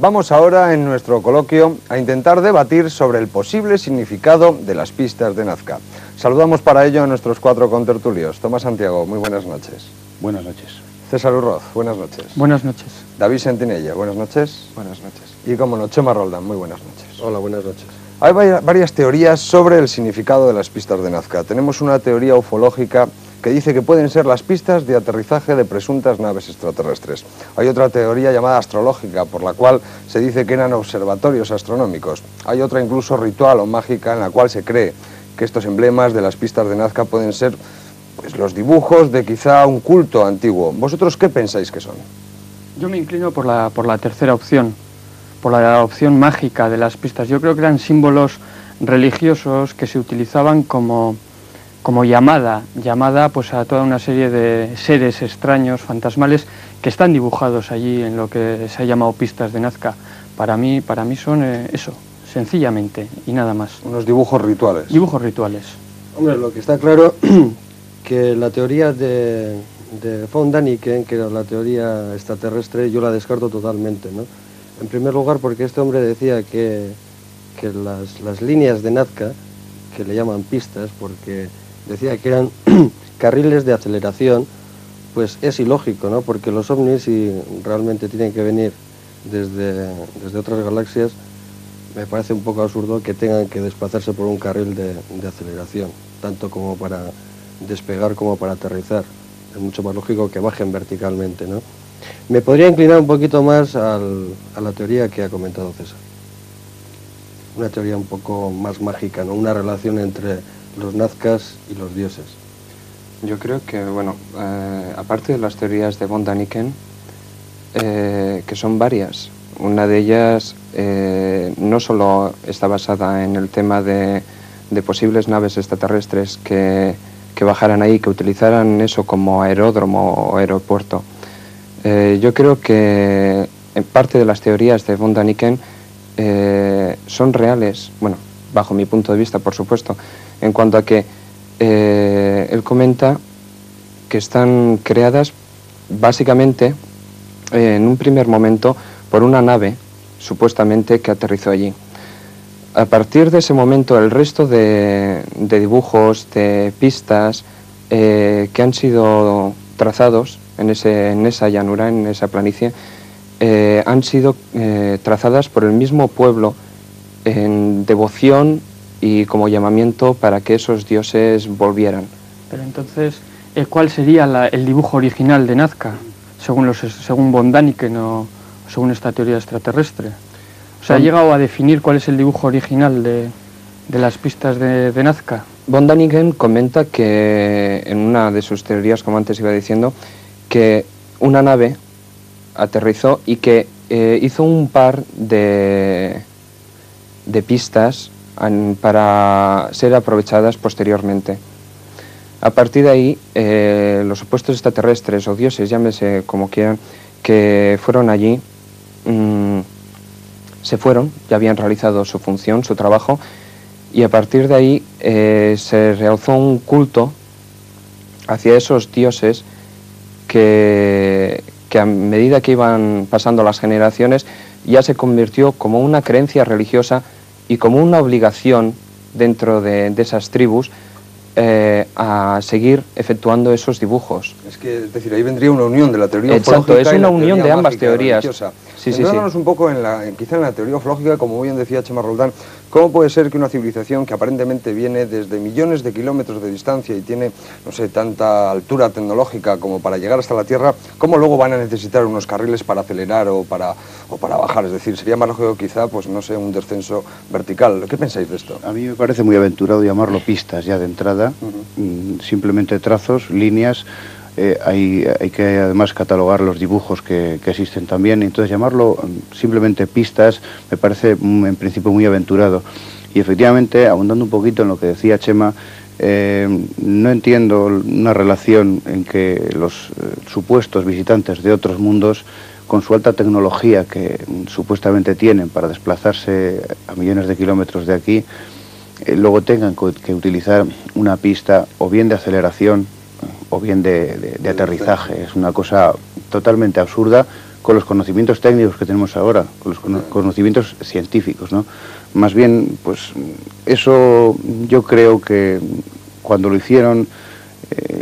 Vamos ahora en nuestro coloquio a intentar debatir sobre el posible significado de las pistas de Nazca. Saludamos para ello a nuestros 4 contertulios. Tomás Santiago, muy buenas noches. Buenas noches. César Urroz, buenas noches. Buenas noches. David Sentinella, buenas noches. Buenas noches. Y como no, Chema Roldán, muy buenas noches. Hola, buenas noches. Hay varias teorías sobre el significado de las pistas de Nazca. Tenemos una teoría ufológica que dice que pueden ser las pistas de aterrizaje de presuntas naves extraterrestres. Hay otra teoría llamada astrológica, por la cual se dice que eran observatorios astronómicos. Hay otra incluso ritual o mágica en la cual se cree que estos emblemas de las pistas de Nazca pueden ser pues, los dibujos de quizá un culto antiguo. ¿Vosotros qué pensáis que son? Yo me inclino por la tercera opción, por la opción mágica de las pistas. Yo creo que eran símbolos religiosos que se utilizaban como llamada pues a toda una serie de seres extraños, fantasmales, que están dibujados allí en lo que se ha llamado pistas de Nazca. Para mí son eso, sencillamente, y nada más. Unos dibujos rituales. Dibujos rituales. Hombre, lo que está claro que la teoría de von Däniken, que era la teoría extraterrestre, yo la descarto totalmente, ¿no? En primer lugar porque este hombre decía que las líneas de Nazca, que le llaman pistas, porque decía que eran carriles de aceleración, pues es ilógico, ¿no? Porque los ovnis, si realmente tienen que venir desde otras galaxias, me parece un poco absurdo que tengan que desplazarse por un carril de aceleración, tanto como para despegar como para aterrizar. Es mucho más lógico que bajen verticalmente, ¿no? Me podría inclinar un poquito más a la teoría que ha comentado César. Una teoría un poco más mágica, ¿no? Una relación entre los nazcas y los dioses. Yo creo que, bueno, aparte de las teorías de von Däniken, que son varias, una de ellas no solo está basada en el tema de posibles naves extraterrestres que bajaran ahí, que utilizaran eso como aeródromo o aeropuerto. Yo creo que en parte de las teorías de von Däniken son reales, bueno, bajo mi punto de vista, por supuesto, en cuanto a que él comenta que están creadas básicamente en un primer momento por una nave, supuestamente, que aterrizó allí. A partir de ese momento, el resto de dibujos, de pistas que han sido trazados en esa llanura, en esa planicie, han sido trazadas por el mismo pueblo en devoción y como llamamiento para que esos dioses volvieran. Pero entonces, ¿cuál sería el dibujo original de Nazca, según von Däniken o según esta teoría extraterrestre? O sea, ¿ha llegado a definir cuál es el dibujo original de las pistas de Nazca? Von Däniken comenta que, en una de sus teorías, como antes iba diciendo, que una nave aterrizó y que hizo un par de pistas para ser aprovechadas posteriormente. A partir de ahí, los supuestos extraterrestres o dioses, llámese como quieran, que fueron allí, se fueron, ya habían realizado su función, su trabajo, y a partir de ahí se realzó un culto hacia esos dioses que a medida que iban pasando las generaciones ya se convirtió como una creencia religiosa y como una obligación dentro de esas tribus a seguir efectuando esos dibujos. Es decir, ahí vendría una unión de la teoría ufológica. Exacto, es una unión de ambas mágica, teorías. Sí, Centrándonos un poco quizá en la teoría ufológica, como bien decía Chema Roldán, ¿cómo puede ser que una civilización que aparentemente viene desde millones de kilómetros de distancia y tiene, no sé, tanta altura tecnológica como para llegar hasta la Tierra, cómo luego van a necesitar unos carriles para acelerar o para bajar? Es decir, sería más lógico quizá, pues no sé, un descenso vertical. ¿Qué pensáis de esto? A mí me parece muy aventurado llamarlo pistas ya de entrada, simplemente trazos, líneas. Hay que además catalogar los dibujos que existen también, entonces llamarlo simplemente pistas me parece en principio muy aventurado. Y efectivamente, abundando un poquito en lo que decía Chema, no entiendo una relación en que los supuestos visitantes de otros mundos, con su alta tecnología que supuestamente tienen para desplazarse a millones de kilómetros de aquí, luego tengan que utilizar una pista o bien de aceleración o bien de aterrizaje. Es una cosa totalmente absurda, con los conocimientos técnicos que tenemos ahora, con los conocimientos científicos, ¿no? Más bien, pues eso yo creo que cuando lo hicieron,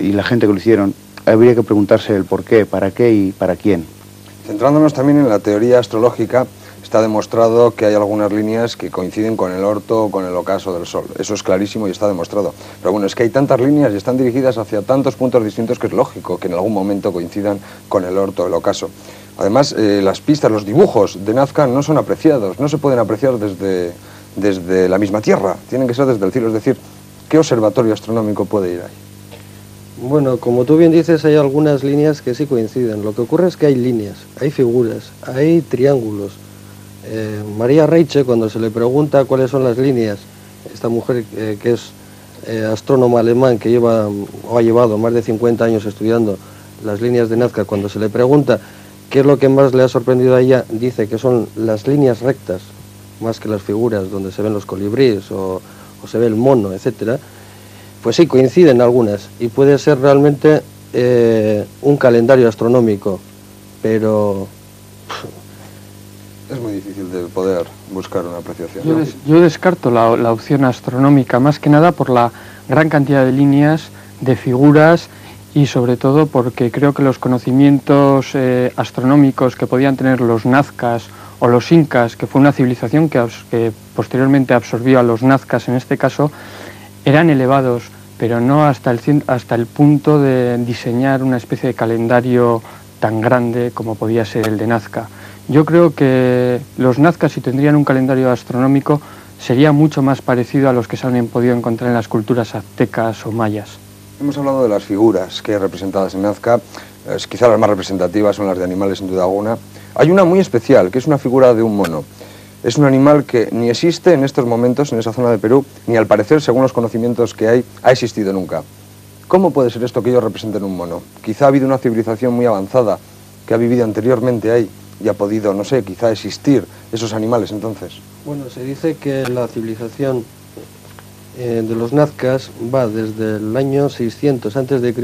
y la gente que lo hicieron, habría que preguntarse el por qué y para quién. Centrándonos también en la teoría astrológica, está demostrado que hay algunas líneas que coinciden con el orto o con el ocaso del Sol. Eso es clarísimo y está demostrado. Pero bueno, es que hay tantas líneas y están dirigidas hacia tantos puntos distintos que es lógico que en algún momento coincidan con el orto o el ocaso. Además, las pistas, los dibujos de Nazca no son apreciados, no se pueden apreciar desde la misma Tierra, tienen que ser desde el cielo. Es decir, ¿qué observatorio astronómico puede ir ahí? Bueno, como tú bien dices, hay algunas líneas que sí coinciden. Lo que ocurre es que hay líneas, hay figuras, hay triángulos. María Reiche, cuando se le pregunta cuáles son las líneas, esta mujer que es astrónoma alemán, que ha llevado más de 50 años estudiando las líneas de Nazca, cuando se le pregunta qué es lo que más le ha sorprendido a ella, dice que son las líneas rectas, más que las figuras donde se ven los colibríes o se ve el mono, etcétera. Pues sí, coinciden algunas, y puede ser realmente un calendario astronómico, pero es muy difícil de poder buscar una apreciación. Yo descarto la opción astronómica, más que nada por la gran cantidad de líneas, de figuras, y sobre todo porque creo que los conocimientos astronómicos que podían tener los nazcas o los incas, que fue una civilización que posteriormente absorbió a los nazcas en este caso, eran elevados, pero no hasta el punto de diseñar una especie de calendario tan grande como podía ser el de Nazca. Yo creo que los nazcas, si tendrían un calendario astronómico, sería mucho más parecido a los que se han podido encontrar en las culturas aztecas o mayas. Hemos hablado de las figuras que hay representadas en Nazca, quizá las más representativas son las de animales, sin duda alguna. Hay una muy especial, que es una figura de un mono. Es un animal que ni existe en estos momentos en esa zona de Perú, ni al parecer, según los conocimientos que hay, ha existido nunca. ¿Cómo puede ser esto que ellos representen un mono? Quizá ha habido una civilización muy avanzada que ha vivido anteriormente ahí y ha podido, no sé, quizá existir esos animales entonces. Bueno, se dice que la civilización de los nazcas va desde el año 600 a.C.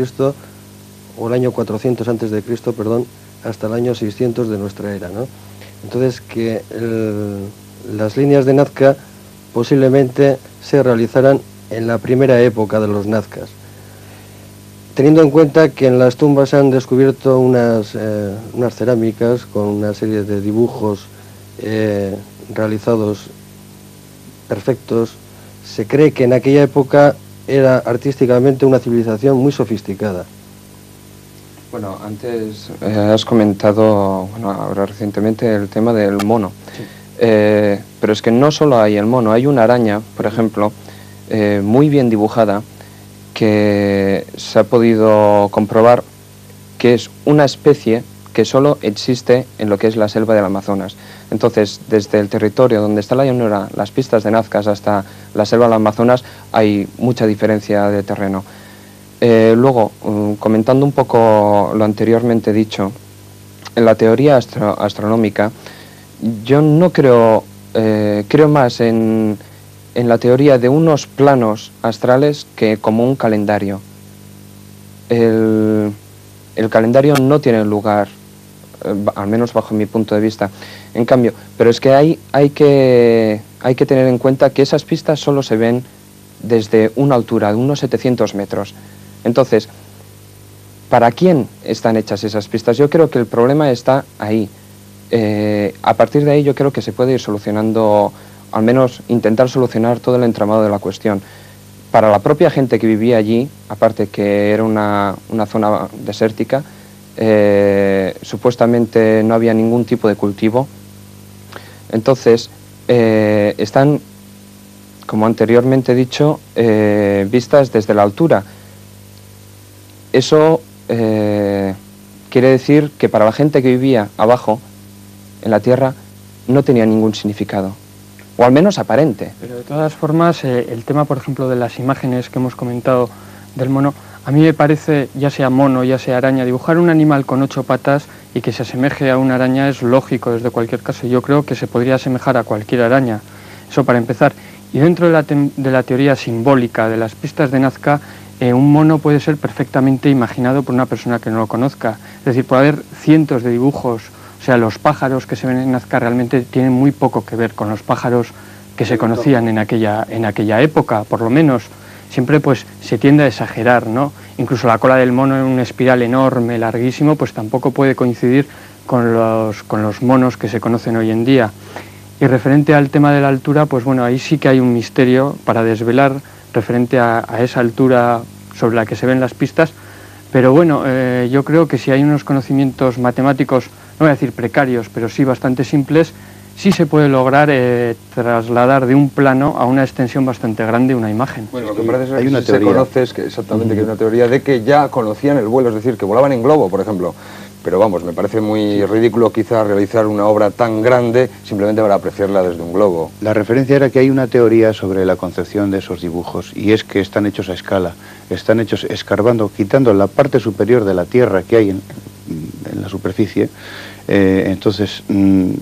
o el año 400 a.C., perdón, hasta el año 600 de nuestra era, ¿no? Entonces que las líneas de Nazca posiblemente se realizaran en la primera época de los nazcas. Teniendo en cuenta que en las tumbas se han descubierto unas cerámicas con una serie de dibujos realizados perfectos, se cree que en aquella época era artísticamente una civilización muy sofisticada. Bueno, antes has comentado, bueno, ahora recientemente, el tema del mono. Sí. Pero es que no solo hay el mono, hay una araña, por ejemplo, muy bien dibujada, que se ha podido comprobar que es una especie que solo existe en lo que es la selva del Amazonas. Entonces, desde el territorio donde está la llanura, las pistas de Nazcas, hasta la selva del Amazonas, hay mucha diferencia de terreno. Luego, comentando un poco lo anteriormente dicho, en la teoría astronómica, yo no creo, creo más en la teoría de unos planos astrales que como un calendario. El calendario no tiene lugar, al menos bajo mi punto de vista. En cambio, pero es que hay que tener en cuenta que esas pistas solo se ven desde una altura de unos 700 metros. Entonces, ¿para quién están hechas esas pistas? Yo creo que el problema está ahí. A partir de ahí yo creo que se puede ir solucionando, al menos intentar solucionar todo el entramado de la cuestión. Para la propia gente que vivía allí, aparte que era una zona desértica, supuestamente no había ningún tipo de cultivo. Entonces, están, como anteriormente he dicho, vistas desde la altura. Eso quiere decir que para la gente que vivía abajo, en la tierra, no tenía ningún significado, o al menos aparente. Pero de todas formas, el tema, por ejemplo, de las imágenes que hemos comentado del mono, a mí me parece, ya sea mono, ya sea araña, dibujar un animal con 8 patas y que se asemeje a una araña es lógico desde cualquier caso. Yo creo que se podría asemejar a cualquier araña, eso para empezar. Y dentro de la teoría simbólica de las pistas de Nazca, un mono puede ser perfectamente imaginado por una persona que no lo conozca. Es decir, puede haber cientos de dibujos O sea, los pájaros que se ven en Nazca realmente tienen muy poco que ver con los pájaros que se conocían en aquella época, por lo menos. Siempre pues se tiende a exagerar, ¿no? Incluso la cola del mono en una espiral enorme, larguísimo, pues tampoco puede coincidir con los monos que se conocen hoy en día. Y referente al tema de la altura, pues bueno, ahí sí que hay un misterio para desvelar referente a esa altura sobre la que se ven las pistas, pero bueno, yo creo que si hay unos conocimientos matemáticos, no voy a decir precarios, pero sí bastante simples, sí se puede lograr trasladar de un plano a una extensión bastante grande una imagen. Bueno, lo que parece ser hay una que teoría. se conoce es que exactamente que hay una teoría de que ya conocían el vuelo, es decir, que volaban en globo, por ejemplo. Pero vamos, me parece muy ridículo quizá realizar una obra tan grande simplemente para apreciarla desde un globo. La referencia era que hay una teoría sobre la concepción de esos dibujos, y es que están hechos a escala, están hechos escarbando, quitando la parte superior de la tierra que hay en la superficie, entonces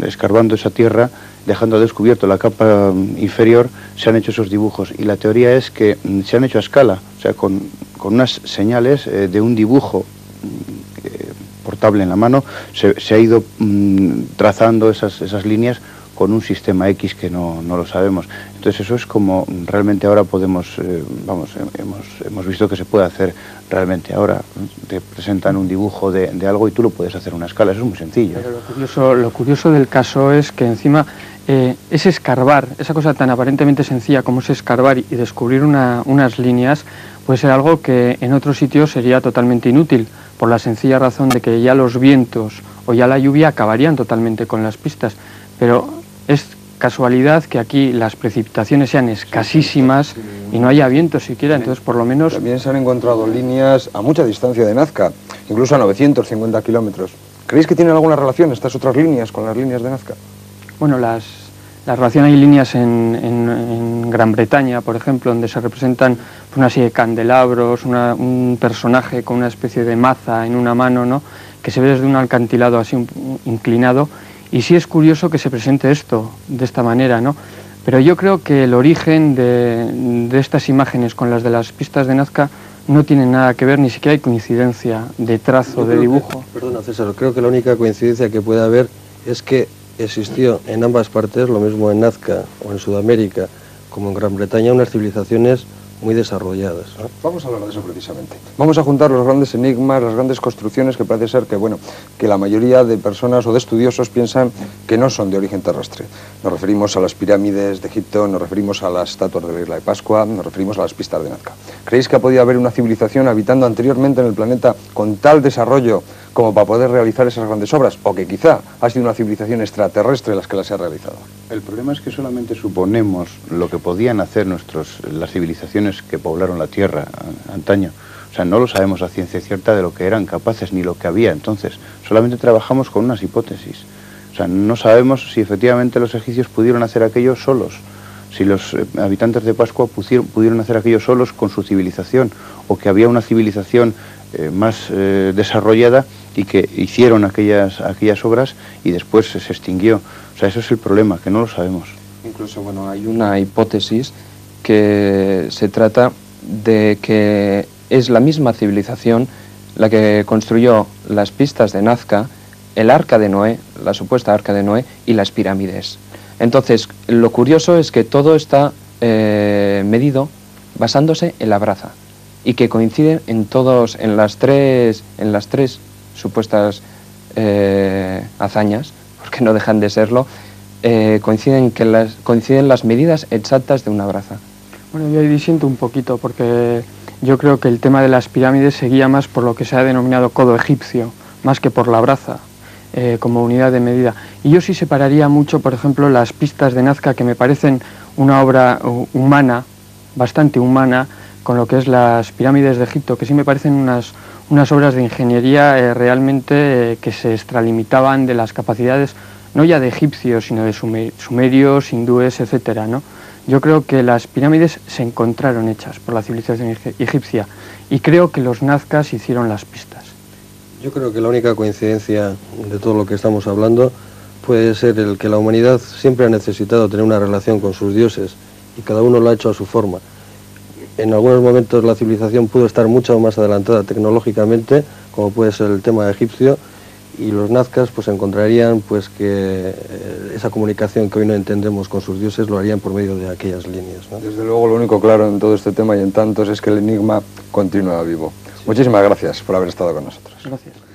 escarbando esa tierra, dejando descubierto la capa inferior, se han hecho esos dibujos, y la teoría es que se han hecho a escala, o sea, con unas señales de un dibujo portable en la mano, se ha ido trazando esas líneas con un sistema X que no lo sabemos. Entonces eso es como realmente ahora podemos, hemos visto que se puede hacer realmente ahora. Te presentan un dibujo de algo y tú lo puedes hacer a una escala, eso es muy sencillo. Pero lo curioso del caso es que encima es escarbar, esa cosa tan aparentemente sencilla como es escarbar y descubrir unas líneas, puede ser algo que en otros sitios sería totalmente inútil, por la sencilla razón de que ya los vientos o ya la lluvia acabarían totalmente con las pistas. Pero es casualidad que aquí las precipitaciones sean escasísimas y no haya viento siquiera, entonces por lo menos... También se han encontrado líneas a mucha distancia de Nazca, incluso a 950 kilómetros. ¿Creéis que tienen alguna relación estas otras líneas con las líneas de Nazca? Bueno, la relación, hay líneas en Gran Bretaña, por ejemplo, donde se representan una serie de candelabros, un personaje con una especie de maza en una mano, ¿no?, que se ve desde un acantilado así inclinado, y sí es curioso que se presente esto de esta manera, ¿no? Pero yo creo que el origen de estas imágenes con las de las pistas de Nazca no tienen nada que ver, ni siquiera hay coincidencia de trazo, de dibujo. Perdona, César, creo que la única coincidencia que puede haber es que existió en ambas partes, lo mismo en Nazca o en Sudamérica como en Gran Bretaña, unas civilizaciones muy desarrolladas, ¿no? Vamos a hablar de eso precisamente. Vamos a juntar los grandes enigmas, las grandes construcciones que parece ser que, bueno, que la mayoría de personas o de estudiosos piensan que no son de origen terrestre. Nos referimos a las pirámides de Egipto, nos referimos a las estatuas de la isla de Pascua, nos referimos a las pistas de Nazca. ¿Creéis que ha podido haber una civilización habitando anteriormente en el planeta con tal desarrollo como para poder realizar esas grandes obras? ¿O que quizá ha sido una civilización extraterrestre las que las ha realizado? El problema es que solamente suponemos lo que podían hacer las civilizaciones que poblaron la Tierra antaño. O sea, no lo sabemos a ciencia cierta de lo que eran capaces ni lo que había entonces. Solamente trabajamos con unas hipótesis. O sea, no sabemos si efectivamente los egipcios pudieron hacer aquello solos, si los habitantes de Pascua pudieron hacer aquello solos con su civilización, o que había una civilización más desarrollada y que hicieron aquellas obras y después se extinguió. O sea, eso es el problema, que no lo sabemos. Incluso, bueno, hay una hipótesis que se trata de que es la misma civilización la que construyó las pistas de Nazca, el Arca de Noé, la supuesta Arca de Noé, y las pirámides. Entonces, lo curioso es que todo está medido basándose en la braza, y que coinciden en las tres supuestas hazañas, porque no dejan de serlo, coinciden las medidas exactas de una braza. Bueno, yo ahí disiento un poquito, porque yo creo que el tema de las pirámides seguía más por lo que se ha denominado codo egipcio, más que por la braza, como unidad de medida. Y yo sí separaría mucho, por ejemplo, las pistas de Nazca, que me parecen una obra humana, bastante humana, con lo que es las pirámides de Egipto, que sí me parecen unas obras de ingeniería realmente que se extralimitaban de las capacidades, no ya de egipcios, sino de sumerios, hindúes, etcétera, ¿no? Yo creo que las pirámides se encontraron hechas por la civilización egipcia, y creo que los nazcas hicieron las pistas. Yo creo que la única coincidencia de todo lo que estamos hablando puede ser el que la humanidad siempre ha necesitado tener una relación con sus dioses, y cada uno lo ha hecho a su forma. En algunos momentos la civilización pudo estar mucho más adelantada tecnológicamente, como puede ser el tema egipcio, y los nazcas pues encontrarían pues que esa comunicación que hoy no entendemos con sus dioses lo harían por medio de aquellas líneas, ¿no? Desde luego lo único claro en todo este tema y en tantos es que el enigma continúa vivo. Muchísimas gracias por haber estado con nosotros. Gracias.